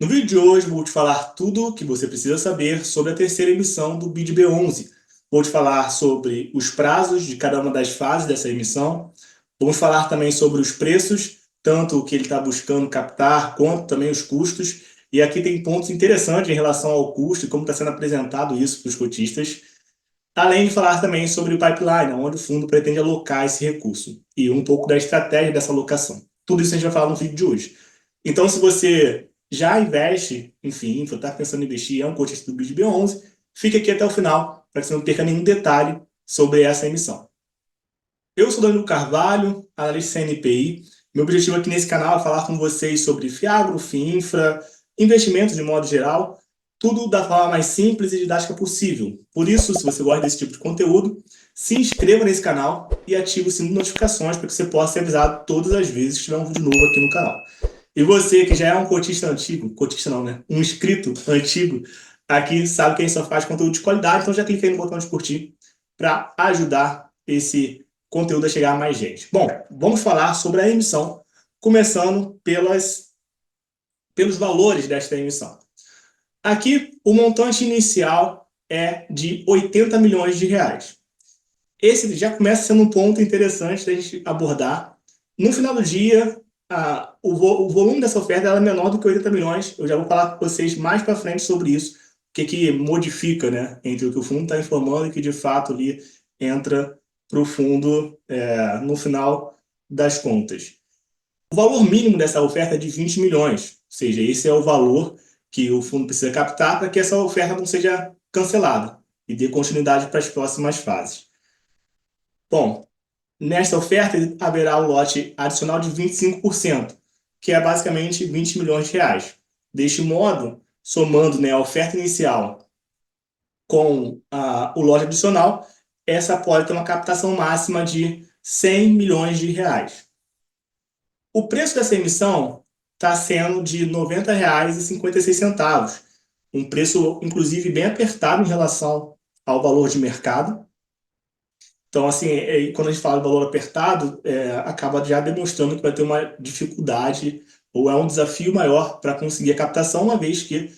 No vídeo de hoje, vou te falar tudo o que você precisa saber sobre a terceira emissão do BID-B11. Vou te falar sobre os prazos de cada uma das fases dessa emissão. Vamos falar também sobre os preços, tanto o que ele está buscando captar, quanto também os custos. E aqui tem pontos interessantes em relação ao custo e como está sendo apresentado isso para os cotistas. Além de falar também sobre o pipeline, onde o fundo pretende alocar esse recurso. E um pouco da estratégia dessa alocação. Tudo isso a gente vai falar no vídeo de hoje. Então, se você já investe, enfim, está pensando em investir, é um cotista do BID-B11, fique aqui até o final, para que você não perca nenhum detalhe sobre essa emissão. Eu sou Danilo Carvalho, analista CNPI. Meu objetivo aqui nesse canal é falar com vocês sobre Fiagro, FIINFRA, investimentos de modo geral, tudo da forma mais simples e didática possível. Por isso, se você gosta desse tipo de conteúdo, se inscreva nesse canal e ative o sininho de notificações para que você possa ser avisado todas as vezes que tiver um vídeo novo aqui no canal. E você que já é um cotista antigo, cotista não, né? Um inscrito antigo, aqui sabe que a gente só faz conteúdo de qualidade, então já clique aí no botão de curtir para ajudar esse conteúdo a chegar a mais gente. Bom, vamos falar sobre a emissão, começando pelos valores desta emissão. Aqui, o montante inicial é de 80 milhões de reais. Esse já começa sendo um ponto interessante da gente abordar. No final do dia, o volume dessa oferta é menor do que 80 milhões. Eu já vou falar com vocês mais para frente sobre isso, o que modifica, né, entre o que o fundo está informando e que de fato ali entra para o fundo no final das contas. O valor mínimo dessa oferta é de 20 milhões, ou seja, esse é o valor que o fundo precisa captar para que essa oferta não seja cancelada e dê continuidade para as próximas fases. Bom, nesta oferta haverá o lote adicional de 25%, que é basicamente 20 milhões de reais. Deste modo, somando, né, a oferta inicial com o lote adicional, essa pode ter uma captação máxima de 100 milhões de reais. O preço dessa emissão está sendo de R$ 90,56, um preço, inclusive, bem apertado em relação ao valor de mercado. Então, assim, quando a gente fala de valor apertado, acaba já demonstrando que vai ter uma dificuldade ou é um desafio maior para conseguir a captação, uma vez que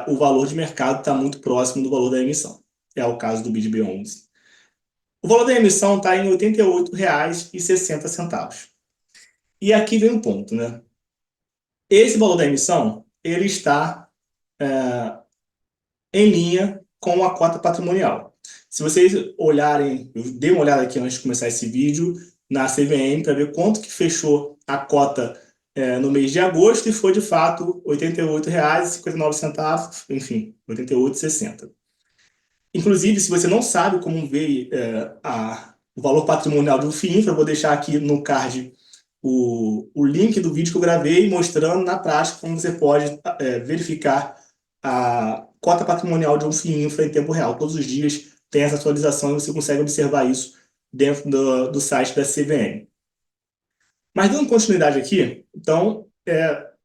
o valor de mercado está muito próximo do valor da emissão. É o caso do BID-B11. O valor da emissão está em R$ 88,60. E aqui vem um ponto, né? Esse valor da emissão, ele está em linha com a cota patrimonial. Se vocês olharem, eu dei uma olhada aqui antes de começar esse vídeo, na CVM, para ver quanto que fechou a cota no mês de agosto, e foi de fato R$ 88,59, enfim, R$ 88,60. Inclusive, se você não sabe como ver o valor patrimonial do FIINFRA, eu vou deixar aqui no card o link do vídeo que eu gravei mostrando na prática como você pode verificar a cota patrimonial de um FIINFRA em tempo real. Todos os dias tem essa atualização e você consegue observar isso dentro do site da CVM. Mas dando continuidade aqui, então,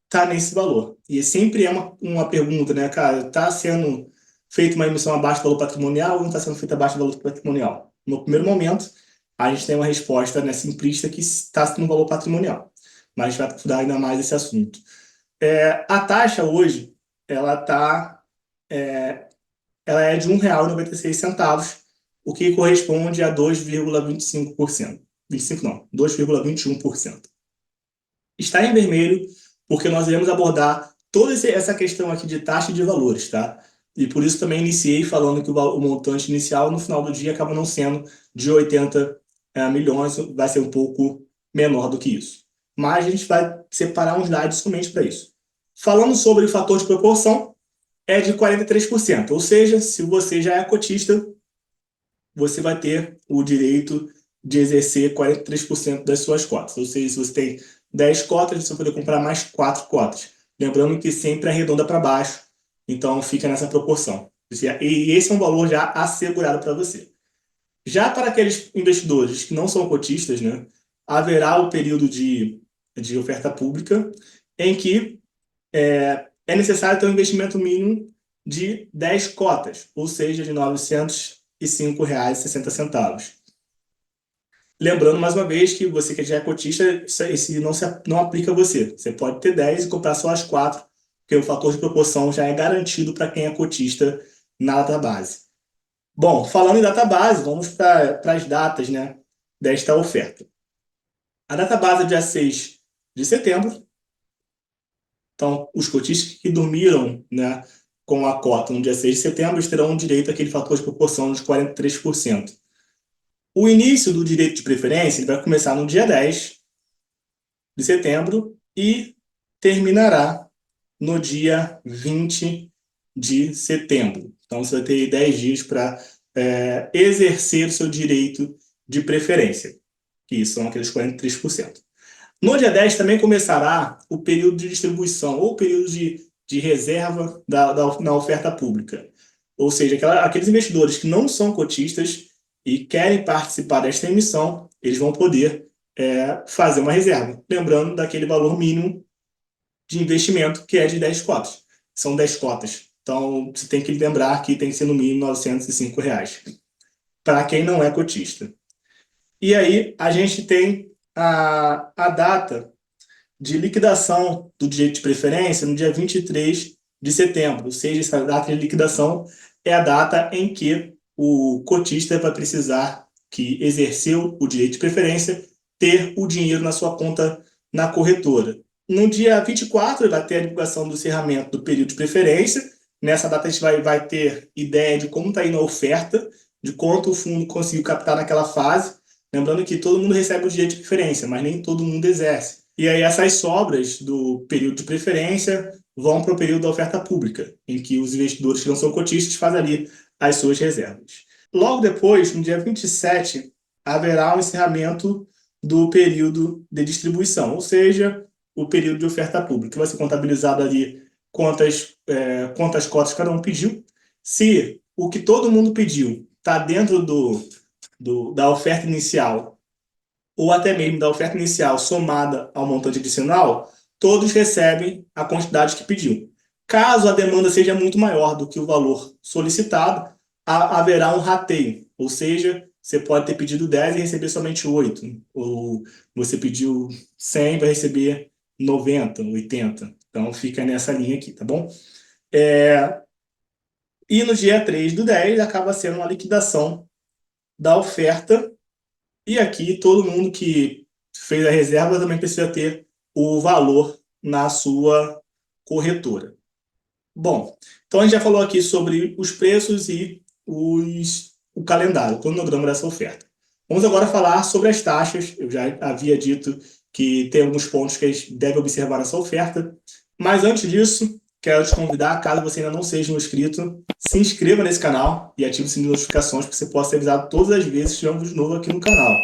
tá nesse valor. E sempre é uma pergunta, né, cara, está sendo feita uma emissão abaixo do valor patrimonial ou não está sendo feita abaixo do valor patrimonial? No primeiro momento, a gente tem uma resposta, né, simplista que está sendo um valor patrimonial. Mas a gente vai aprofundar ainda mais esse assunto. A taxa hoje, ela é de R$ 1,96, o que corresponde a 2,25%. 25 não, 2,21%. Está em vermelho porque nós iremos abordar toda essa questão aqui de taxa e de valores, tá? E por isso também iniciei falando que o montante inicial no final do dia acaba não sendo de 80 milhões, vai ser um pouco menor do que isso. Mas a gente vai separar uns dados somente para isso. Falando sobre o fator de proporção, é de 43%, ou seja, se você já é cotista, você vai ter o direito de exercer 43% das suas cotas. Ou seja, se você tem 10 cotas, você vai poder comprar mais 4 cotas. Lembrando que sempre arredonda para baixo, então fica nessa proporção. E esse é um valor já assegurado para você. Já para aqueles investidores que não são cotistas, né, haverá o período de oferta pública em que é necessário ter um investimento mínimo de 10 cotas, ou seja, de R$ 905,60. Lembrando, mais uma vez, que você que já é cotista, esse não aplica a você. Você pode ter 10 e comprar só as 4 porque o fator de proporção já é garantido para quem é cotista na database. Bom, falando em database, vamos para as datas, né, desta oferta. A database é dia 6 de setembro. Então, os cotistas que dormiram, né, com a cota no dia 6 de setembro eles terão direito àquele fator de proporção de 43%. O início do direito de preferência ele vai começar no dia 10 de setembro e terminará no dia 20 de setembro. Então, você vai ter 10 dias para exercer o seu direito de preferência, que são aqueles 43%. No dia 10 também começará o período de distribuição ou período de reserva na oferta pública. Ou seja, aqueles investidores que não são cotistas e querem participar desta emissão, eles vão poder fazer uma reserva. Lembrando daquele valor mínimo de investimento, que é de 10 cotas. São 10 cotas. Então, você tem que lembrar que tem que ser no mínimo R$ 905, para quem não é cotista. E aí, a gente tem a data de liquidação do direito de preferência no dia 23 de setembro. Ou seja, essa data de liquidação é a data em que o cotista vai precisar, que exerceu o direito de preferência, ter o dinheiro na sua conta na corretora. No dia 24, vai ter a divulgação do encerramento do período de preferência. Nessa data, a gente vai ter ideia de como está indo a oferta, de quanto o fundo conseguiu captar naquela fase. Lembrando que todo mundo recebe o direito de preferência, mas nem todo mundo exerce. E aí essas sobras do período de preferência vão para o período da oferta pública, em que os investidores que não são cotistas fazem ali as suas reservas. Logo depois, no dia 27, haverá o encerramento do período de distribuição, ou seja, o período de oferta pública. Vai ser contabilizado ali quantas cotas cada um pediu. Se o que todo mundo pediu está dentro da oferta inicial, ou até mesmo da oferta inicial somada ao montante adicional, todos recebem a quantidade que pediu. Caso a demanda seja muito maior do que o valor solicitado, haverá um rateio, ou seja, você pode ter pedido 10 e receber somente 8, ou você pediu 100 e vai receber 90, 80. Então, fica nessa linha aqui, tá bom? E no dia 3/10 acaba sendo uma liquidação da oferta. E aqui, todo mundo que fez a reserva também precisa ter o valor na sua corretora. Bom, então a gente já falou aqui sobre os preços e o calendário, o cronograma dessa oferta. Vamos agora falar sobre as taxas. Eu já havia dito que tem alguns pontos que a gente deve observar nessa oferta. Mas antes disso, quero te convidar, caso você ainda não seja um inscrito, se inscreva nesse canal e ative o sininho de notificações para que você possa ser avisado todas as vezes que tiver um vídeo novo aqui no canal.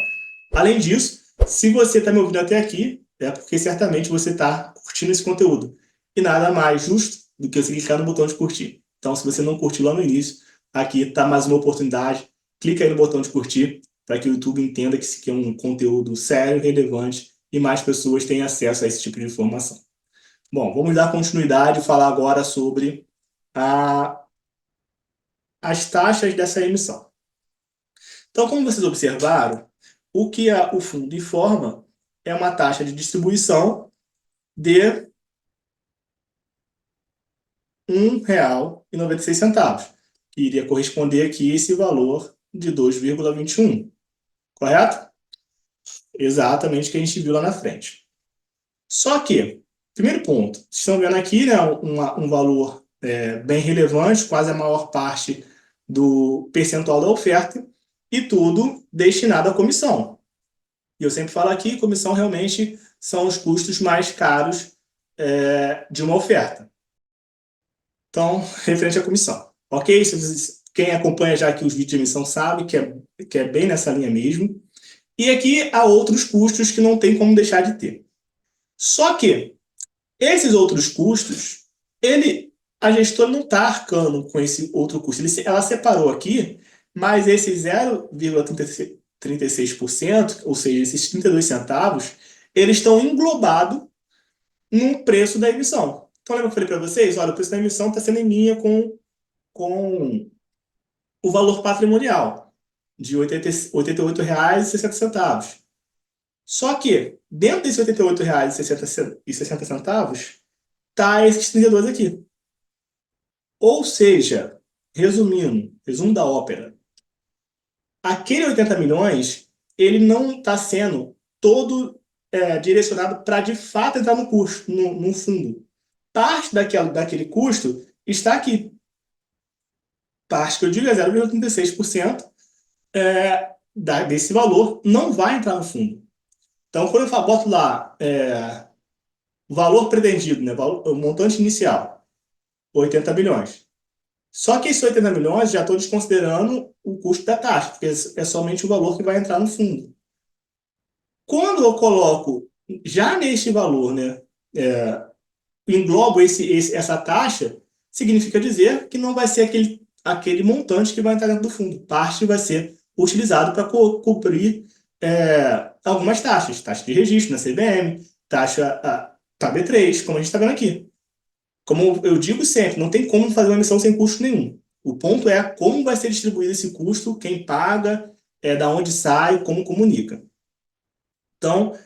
Além disso, se você está me ouvindo até aqui, é porque certamente você está curtindo esse conteúdo. E nada mais justo do que você clicar no botão de curtir. Então, se você não curtiu lá no início, aqui está mais uma oportunidade. Clica aí no botão de curtir para que o YouTube entenda que isso aqui é um conteúdo sério, relevante e mais pessoas tenham acesso a esse tipo de informação. Bom, vamos dar continuidade e falar agora sobre as taxas dessa emissão. Então, como vocês observaram, o que o fundo informa é uma taxa de distribuição de R$ 1,96, que iria corresponder aqui a esse valor de 2,21, correto? Exatamente o que a gente viu lá na frente. Só que, primeiro ponto, vocês estão vendo aqui, né, um valor bem relevante, quase a maior parte do percentual da oferta, e tudo destinado à comissão. E eu sempre falo aqui, comissão realmente são os custos mais caros de uma oferta. Então, referente à comissão. Ok? Quem acompanha já aqui os vídeos de emissão sabe que é bem nessa linha mesmo. E aqui há outros custos que não tem como deixar de ter. Só que esses outros custos, a gestora não está arcando com esse outro custo. Ela separou aqui, mas esse 0,36%, ou seja, esses 32 centavos, eles estão englobados no preço da emissão. Então, lembra que eu falei para vocês? Olha, o preço da emissão está sendo em linha com o valor patrimonial, de R$ 88,60. Só que, dentro desses R$ 88,60, tá esses 32 aqui. Ou seja, resumindo, resumo da ópera, aquele 80 milhões, ele não está sendo todo direcionado para, de fato, entrar no custo, no fundo. Parte daquele custo está aqui. Parte que eu digo é 0,36% desse valor não vai entrar no fundo. Então, quando eu boto lá o valor pretendido, né, o montante inicial, 80 milhões. Só que esses 80 milhões já estou desconsiderando o custo da taxa, porque é somente o valor que vai entrar no fundo. Quando eu coloco já neste valor, né, englobo essa taxa, significa dizer que não vai ser aquele montante que vai entrar dentro do fundo. Parte vai ser utilizado para cobrir algumas taxas. Taxa de registro na CVM, taxa para B3, como a gente está vendo aqui. Como eu digo sempre, não tem como fazer uma emissão sem custo nenhum. O ponto é como vai ser distribuído esse custo, quem paga, da onde sai, como comunica. Então,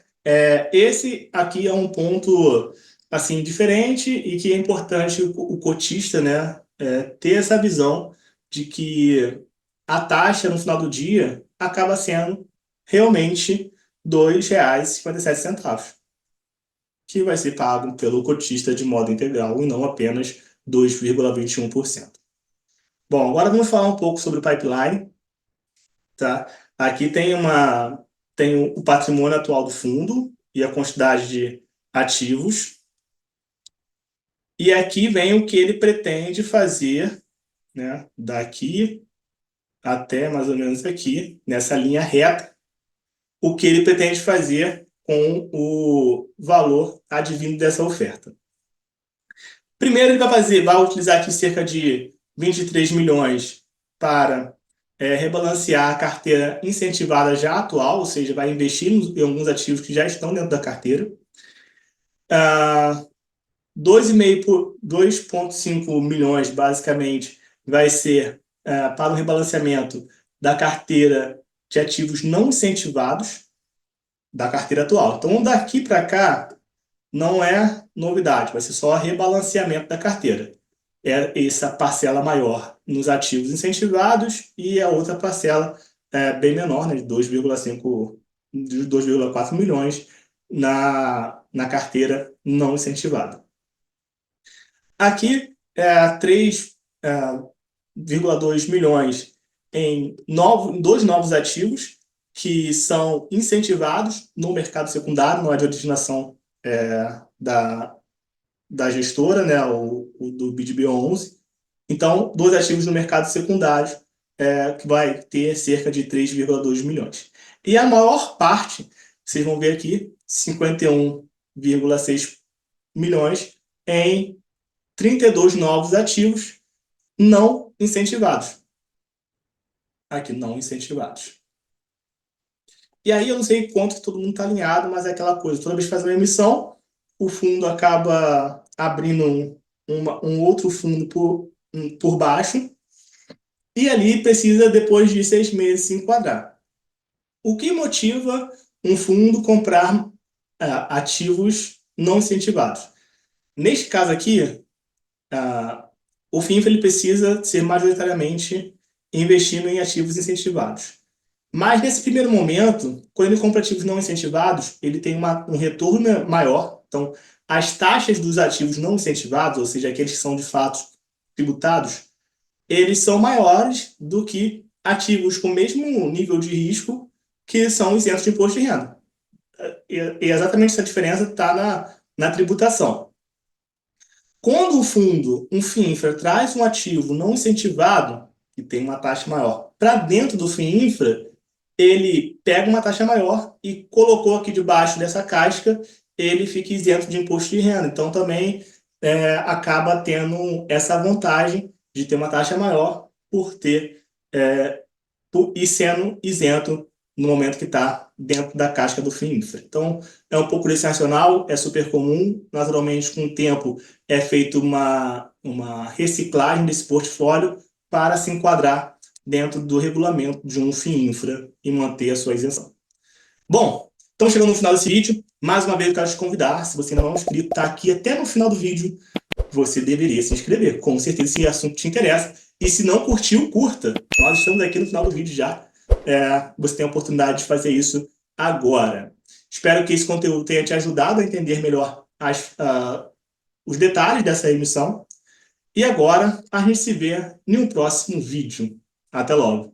esse aqui é um ponto assim diferente e que é importante o cotista, né, ter essa visão de que a taxa no final do dia acaba sendo realmente R$ 2,57, que vai ser pago pelo cotista de modo integral e não apenas 2,21%. Bom, agora vamos falar um pouco sobre o pipeline, tá? Aqui tem o patrimônio atual do fundo e a quantidade de ativos. E aqui vem o que ele pretende fazer, né, daqui até mais ou menos aqui, nessa linha reta, o que ele pretende fazer com o valor advindo dessa oferta. Primeiro, ele vai utilizar aqui cerca de 23 milhões para rebalancear a carteira incentivada já atual, ou seja, vai investir em alguns ativos que já estão dentro da carteira. 2,5 milhões, basicamente, vai ser para o rebalanceamento da carteira de ativos não incentivados da carteira atual. Então, daqui para cá, não é novidade, vai ser só rebalanceamento da carteira. É essa parcela maior nos ativos incentivados e a outra parcela bem menor, né, de 2,4 milhões na carteira não incentivada. Aqui, 3,2 milhões em dois novos ativos que são incentivados no mercado secundário, não é de originação da gestora, né, do BidB11. Então, dois ativos no mercado secundário, que vai ter cerca de 3,2 milhões. E a maior parte, vocês vão ver aqui, 51,6 milhões em 32 novos ativos não incentivados. Aqui, não incentivados. E aí, eu não sei quanto que todo mundo está alinhado, mas é aquela coisa, toda vez que faz uma emissão, o fundo acaba abrindo um outro fundo por baixo, e ali precisa, depois de 6 meses, se enquadrar. O que motiva um fundo comprar ativos não incentivados? Neste caso aqui, o FINFRA ele precisa ser majoritariamente investindo em ativos incentivados. Mas nesse primeiro momento, quando ele compra ativos não incentivados, ele tem um retorno maior. Então, as taxas dos ativos não incentivados, ou seja, aqueles que são de fato tributados, eles são maiores do que ativos com o mesmo nível de risco que são isentos de imposto de renda. E exatamente essa diferença está na tributação. Quando um FINFRA traz um ativo não incentivado, que tem uma taxa maior, para dentro do FINFRA, ele pega uma taxa maior e colocou aqui debaixo dessa casca, ele fica isento de imposto de renda. Então, também acaba tendo essa vantagem de ter uma taxa maior e sendo isento no momento que está dentro da casca do FINFRA. Então, é um pouco desse racional, é super comum. Naturalmente, com o tempo, é feita uma reciclagem desse portfólio para se enquadrar dentro do regulamento de um FINFRA e manter a sua isenção. Bom, Estamos chegando no final desse vídeo. Mais uma vez eu quero te convidar, se você ainda não é inscrito, está aqui até no final do vídeo, você deveria se inscrever. Com certeza esse assunto te interessa. E se não curtiu, curta. Nós estamos aqui no final do vídeo já. Você tem a oportunidade de fazer isso agora. Espero que esse conteúdo tenha te ajudado a entender melhor os detalhes dessa emissão. E agora a gente se vê em um próximo vídeo. Até logo!